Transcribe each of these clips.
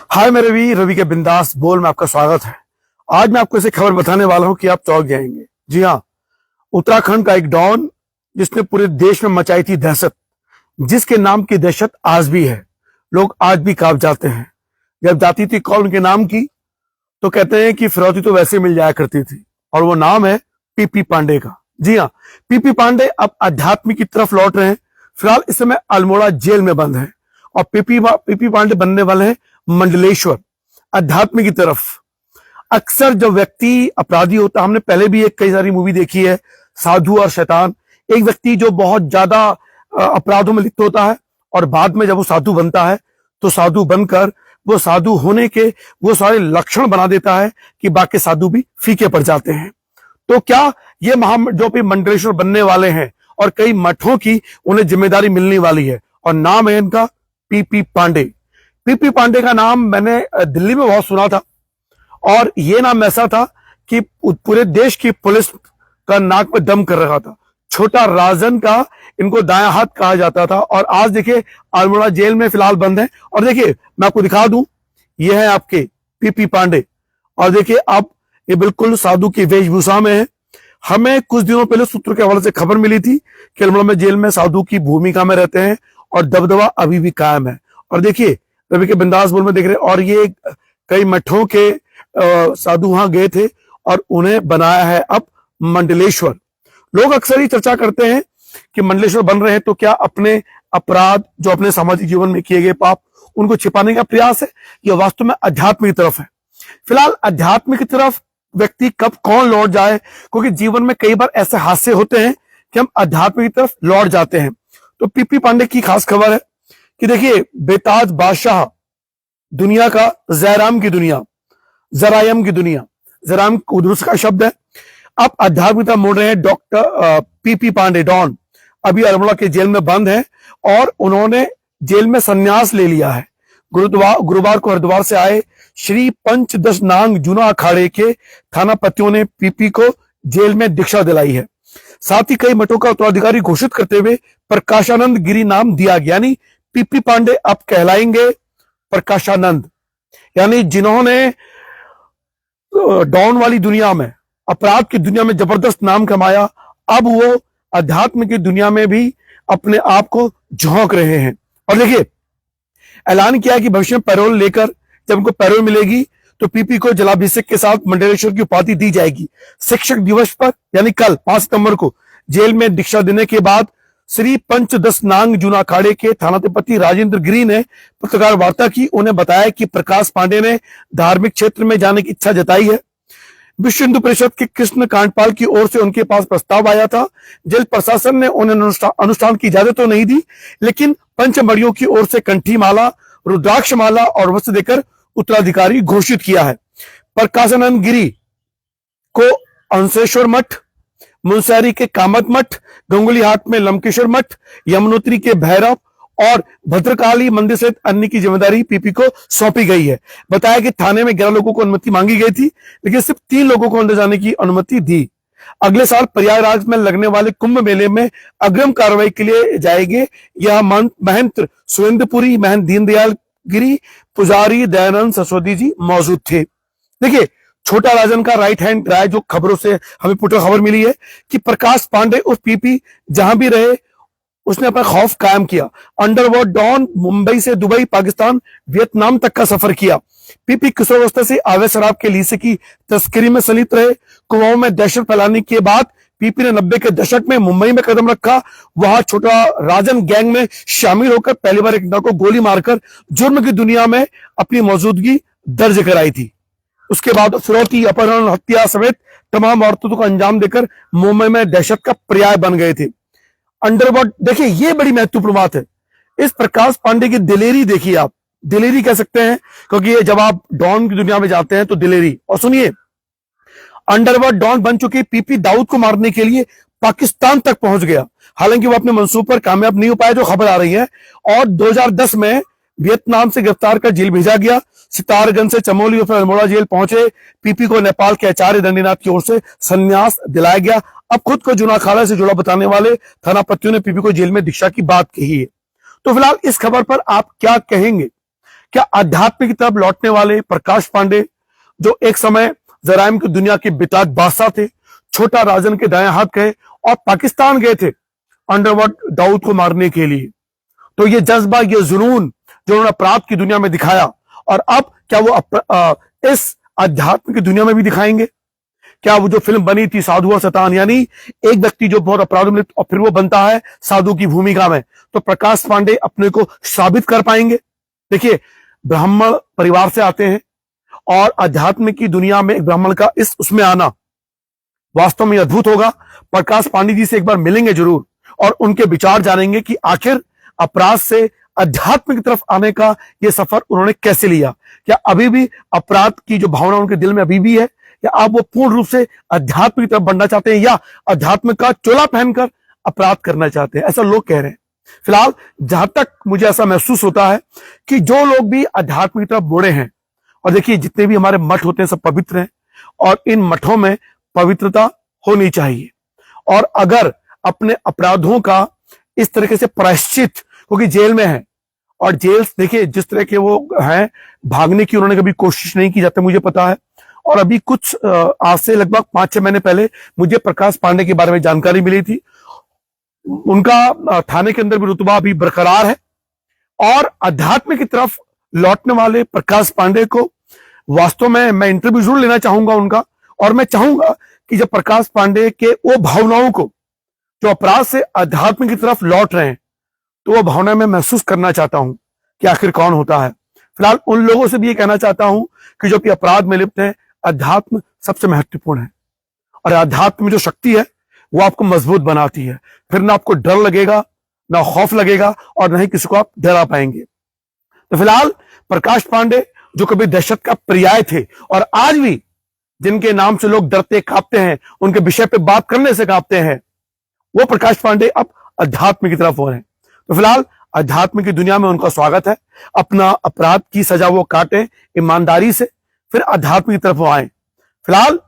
हाय मेरे रवि रवि के बिंदास बोल में आपका स्वागत है। आज मैं आपको ऐसी खबर बताने वाला हूं कि आप चौंक जाएंगे। जी हाँ, उत्तराखंड का एक डॉन जिसने पूरे देश में मचाई थी दहशत, जिसके नाम की दहशत आज भी है। लोग आज भी कांप जाते हैं। जब जाती थी कॉल उनके नाम की तो कहते हैं कि फिरौती तो वैसे मिल जाया करती थी, और वो नाम है पीपी पांडे का। जी हाँ, पीपी पांडे अब अध्यात्म की तरफ लौट रहे हैं। फिलहाल इस समय अल्मोड़ा जेल में बंद है और पीपी पांडे बनने वाले हैं मंडलेश्वर, अध्यात्म की तरफ। अक्सर जब व्यक्ति अपराधी होता, हमने पहले भी एक कई सारी मूवी देखी है, साधु और शैतान। एक व्यक्ति जो बहुत ज्यादा अपराधों में लिप्त होता है और बाद में जब वो साधु बनता है तो साधु बनकर वो साधु होने के वो सारे लक्षण बना देता है कि बाकी साधु भी फीके पड़ जाते हैं। तो क्या ये जो भी मंडलेश्वर बनने वाले हैं और कई मठों की उन्हें जिम्मेदारी मिलने वाली है, और नाम है इनका पीपी पांडे। पीपी पांडे का नाम मैंने दिल्ली में बहुत सुना था, और ये नाम ऐसा था कि पूरे देश की पुलिस का नाक में दम कर रखा था। छोटा राजन का इनको दायां हाथ कहा जाता था, और आज देखिए अल्मोड़ा जेल में फिलहाल बंद है। और देखिए मैं आपको दिखा दूं, ये है आपके पीपी पांडे, और देखिए आप ये बिल्कुल साधु की वेशभूषा में है। हमें कुछ दिनों पहले सूत्रों के हवाले से खबर मिली थी कि अल्मोड़ा में जेल में साधु की भूमिका में रहते हैं और दबदबा अभी भी कायम है। और देखिए रवि के बिंदास बोल में देख रहे हैं, और ये कई मठों के साधु वहां गए थे और उन्हें बनाया है अब मंडलेश्वर। लोग अक्सर ही चर्चा करते हैं कि मंडलेश्वर बन रहे हैं तो क्या अपने अपराध जो अपने सामाजिक जीवन में किए गए पाप उनको छिपाने का प्रयास है, या वास्तव में अध्यात्म की तरफ है। फिलहाल अध्यात्म की तरफ व्यक्ति कब कौन लौट जाए, क्योंकि जीवन में कई बार ऐसे हादसे होते हैं कि हम अध्यात्म की तरफ लौट जाते हैं। तो पीपी पांडे की खास खबर है कि देखिए बेताज बादशाह दुनिया का जयराम की दुनिया, जरायम की दुनिया, जराम उर्दू का शब्द है। अब आध्यात्मिकता मोड़ रहे हैं डॉक्टर पीपी पांडे डॉन। अभी अल्मोड़ा के जेल में बंद है और उन्होंने जेल में संन्यास ले लिया है। गुरुवार को हरिद्वार से आए श्री पंचदश नांग जूना अखाड़े के थानापतियों ने पीपी को जेल में दीक्षा दिलाई है। साथ ही कई मठों का उत्तराधिकारी घोषित करते हुए प्रकाशानंद गिरी नाम दिया गया। यानी पीपी पांडे अब कहलाएंगे प्रकाशानंद, यानी जिन्होंने डॉन वाली दुनिया में, अपराध की दुनिया में जबरदस्त नाम कमाया, अब वो अध्यात्म की दुनिया में भी अपने आप को झोंक रहे हैं। और देखिए ऐलान किया कि भविष्य में पैरोल लेकर जब उनको पैरोल मिलेगी तो पीपी को जलाभिषेक के साथ मंडलेश्वर की उपाधि दी जाएगी। शिक्षक दिवस पर यानी कल 5 सितंबर को जेल में दीक्षा देने के बाद श्री पंचदश नांग जूना अखाड़े के थानाधिपति राजेंद्र गिरी ने पत्रकार वार्ता की। उन्हें बताया कि प्रकाश पांडे ने धार्मिक क्षेत्र में जाने की इच्छा जताई है। विश्व हिंदू परिषद के कृष्ण कांडपाल की ओर से उनके पास प्रस्ताव आया था। जेल प्रशासन ने उन्हें अनुष्ठान की इजाजत तो नहीं दी, लेकिन पंचमढ़ियों की ओर से कंठी माला, रुद्राक्ष माला और वस्त्र देकर उत्तराधिकारी घोषित किया है। प्रकाशानंद गिरी को अंशेश्वर मठ, मुनस्यारी के कामत मठ, गंगुली हाट में लमकेश्वर मठ, यमुनोत्री के भैरव और भद्रकाली मंदिर सहित अन्य की जिम्मेदारी पीपी को सौंपी गई है। बताया कि थाने में 11 लोगों को अनुमति मांगी गई थी, लेकिन सिर्फ 3 लोगों को अंदर जाने की अनुमति दी। अगले साल प्रयागराज में लगने वाले कुंभ मेले में अग्रिम कार्रवाई के लिए जाएंगे। यह महंत सुरेंद्रपुरी, महंत दीनदयाल गिरी, पुजारी दयानंद सरस्वती जी मौजूद थे। देखिए छोटा राजन का राइट हैंड गाय, जो खबरों से हमें पुटर खबर मिली है कि प्रकाश पांडे उस पीपी जहां भी रहे उसने अपना खौफ कायम किया। अंडरवर्ल्ड डॉन मुंबई से दुबई, पाकिस्तान, वियतनाम तक का सफर किया। पीपी किशोरावस्था से अवैध शराब के लीसे की तस्करी में संलिप्त रहे। कुमाऊं में दहशत फैलाने के बाद पीपी ने 90 के दशक में मुंबई में कदम रखा। वहां छोटा राजन गैंग में शामिल होकर पहली बार एक नेता को गोली मारकर जुर्म की दुनिया में अपनी मौजूदगी दर्ज कराई थी। उसके बाद फिरौती, अपहरण, हत्या समेत तमाम औरतों को अंजाम देकर मुंबई में दहशत का पर्याय बन गए थे। अंडरवर्ल्ड, देखिए ये बड़ी महत्वपूर्ण बात है। इस प्रकाश पांडे की दिलेरी देखिए, आप दिलेरी कह सकते हैं, क्योंकि ये जब आप डॉन की दुनिया में जाते हैं तो दिलेरी। और सुनिए, अंडरवर्ल्ड डॉन बन चुके पीपी दाऊद को मारने के लिए पाकिस्तान तक पहुंच गया। हालांकि वो अपने मंसूब पर कामयाब नहीं हो पाया, जो खबर आ रही है। और 2010 में वियतनाम से गिरफ्तार कर जेल भेजा गया। सितारगंज से चमोली और फिर अल्मोड़ा जेल पहुंचे। पीपी को नेपाल के आचार्य दंडीनाथ की ओर से संन्यास दिलाया गया। अब खुद को जूना अखाड़ा से जुड़ा बताने वाले थानापतियों ने पीपी को जेल में दीक्षा की बात कही है। तो फिलहाल इस खबर पर आप क्या कहेंगे? क्या अध्यात्म की तरफ लौटने वाले प्रकाश पांडे, जो एक समय जराइम की दुनिया के बिताज बादशाह थे, छोटा राजन के दाएं हाथ गए और पाकिस्तान गए थे अंडरवर्ल्ड दाऊद को मारने के लिए, तो ये जज्बा, ये जुनून जो उन्होंने अपराध की दुनिया में दिखाया, और अब क्या वो इस अध्यात्म की दुनिया में भी दिखाएंगे? क्या वो जो फिल्म बनी थी साधु और शैतान, यानी एक व्यक्ति जो बहुत अपराधों में और फिर वो बनता है साधु की भूमिका में, तो प्रकाश पांडे अपने को साबित कर पाएंगे? देखिए, ब्राह्मण परिवार से आते हैं और अध्यात्म की दुनिया में एक ब्राह्मण का इस उसमें आना वास्तव में अद्भुत होगा। प्रकाश पांडे जी से एक बार मिलेंगे जरूर और उनके विचार जानेंगे कि आखिर अपराध से अध्यात्म की तरफ आने का ये सफर उन्होंने कैसे लिया। क्या अभी भी अपराध की जो भावना उनके दिल में अभी भी है, या आप वो पूर्ण रूप से अध्यात्म की तरफ बढ़ना चाहते हैं, या अध्यात्म का चोला पहनकर अपराध करना चाहते हैं? ऐसा लोग कह रहे हैं। फिलहाल जहां तक मुझे ऐसा महसूस होता है कि जो लोग भी अध्यात्म की तरफ मुड़े हैं, और देखिए जितने भी हमारे मठ होते हैं सब पवित्र हैं, और इन मठों में पवित्रता होनी चाहिए। और अगर अपने अपराधों का इस तरीके से प्रायश्चित, क्योंकि जेल में है और जेल देखिए जिस तरह के वो हैं, भागने की उन्होंने कभी कोशिश नहीं की, जाते मुझे पता है। और अभी कुछ आज से लगभग 5-6 महीने पहले मुझे प्रकाश पांडे के बारे में जानकारी मिली थी। उनका थाने के अंदर भी रुतबा अभी बरकरार है, और अध्यात्म की तरफ लौटने वाले प्रकाश पांडे को वास्तव में मैं इंटरव्यू जरूर लेना चाहूंगा उनका, और मैं चाहूंगा कि जब प्रकाश पांडे के वो भावनाओं को, जो अपराध से अध्यात्म की तरफ लौट रहे हैं, तो वो भावना मैं महसूस करना चाहता हूं कि आखिर कौन होता है। फिलहाल उन लोगों से भी ये कहना चाहता हूं कि जो कि अपराध में लिप्त है, अध्यात्म सबसे महत्वपूर्ण है, और अध्यात्म में जो शक्ति है वो आपको मजबूत बनाती है। फिर ना आपको डर लगेगा, ना खौफ लगेगा, और ना ही किसी को आप डरा पाएंगे। तो फिलहाल प्रकाश पांडे जो कभी दहशत का पर्याय थे, और आज भी जिनके नाम से लोग डरते कांपते हैं, उनके विषय पे बात करने से कांपते हैं, वो प्रकाश पांडे अब अध्यात्म की तरफ हो रहे हैं। तो फिलहाल अध्यात्म की दुनिया में उनका स्वागत है। अपना अपराध की सजा वो काटे ईमानदारी से, फिर अध्यात्म की तरफ वो आए। फिलहाल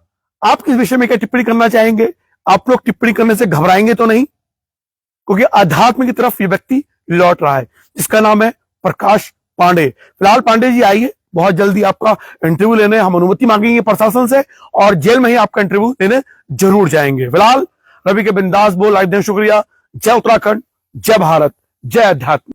आप किस विषय में क्या टिप्पणी करना चाहेंगे? आप लोग टिप्पणी करने से घबराएंगे तो नहीं, क्योंकि अध्यात्म की तरफ ये व्यक्ति लौट रहा है जिसका नाम है प्रकाश पांडे। फिलहाल पांडे जी आइए, बहुत जल्दी आपका इंटरव्यू लेने हम अनुमति मांगेंगे प्रशासन से, और जेल में ही आपका इंटरव्यू लेने जरूर जाएंगे। फिलहाल रवि के बिंदास बोल लाइव देने शुक्रिया। जय उत्तराखंड, जय भारत, जय अध्यात्म।